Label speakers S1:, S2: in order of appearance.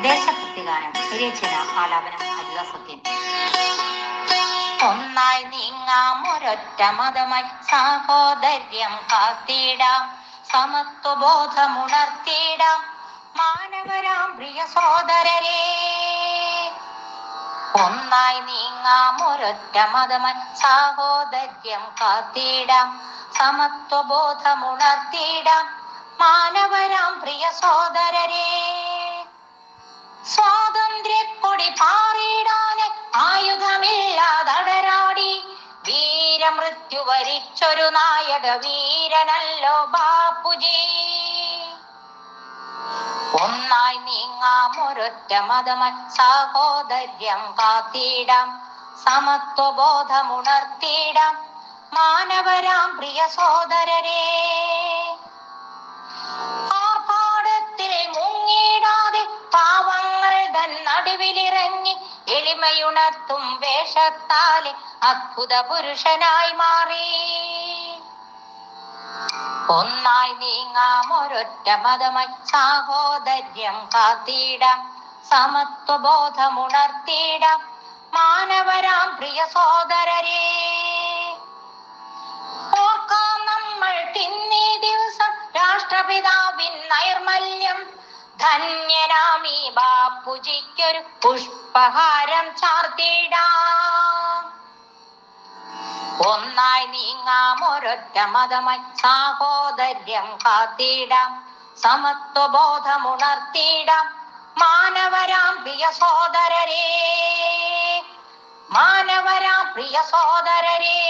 S1: ദേശഭക്തിഗാനം രചന ആലാപനം ഹരിത സത്യൻ. ഒന്നായി നീങ്ങാം ഒരൊറ്റ മതമായി സാഹോദര്യം കാത്തിടാം, സമത്വബോധമുണർത്തിടാം മാനവരാം പ്രിയ സോദരരെ. ഒന്നായി നീങ്ങാം ഒരൊറ്റ മതമായി സാഹോദര്യം കാത്തിടാം, സമത്വബോധമുണർത്തിടാം മാനവരാം പ്രിയ സോദരരെ. സ്വാതന്ത്ര്യക്കൊടി പാറിടാന് ആയുധമില്ലാതടരാടി വീരമൃത്യു വരിച്ചൊരു നായക വീരനല്ലോ ബാപ്പുജി. ഒന്നായി നീങ്ങാം ഒരൊറ്റ മതമായി സാഹോദര്യം കാത്തിടാം, സമത്വബോധമുണർത്തിടാം മാനവരാം പ്രിയ സോദരരെ. ആർഭാടത്തിൽ മുങ്ങിടാതെ പാവങ്ങൾ തൻ നടുവിലിറങ്ങി എളിമയുണർത്തും വേഷത്താലെ അദ്ഭുത പുരുഷനായി മാറി. ഒന്നായി നീങ്ങാം ഒരൊറ്റ മതമായി സാഹോദര്യം കാത്തിടാം, സമത്വബോധമുണർത്തിടാം മാനവരാം പ്രിയ സോദരരെ. ഓർക്കാം നമ്മൾ ഇന്നീ ദിവസം രാഷ്ട്രപിതാവിൻ നൈർമല്യം, ധന്യനാമീ ബാപ്പുജിക്കൊരു പുഷ്പഹാരം ചാർത്തിടാം. ഒന്നായി നീങ്ങാം ഒരൊറ്റ മതമായി സാഹോദര്യം കാത്തിടാം, സമത്വബോധമുണർത്തിടാം മാനവരാം പ്രിയ സോദരരെ, മാനവരാം പ്രിയ സോദരരെ.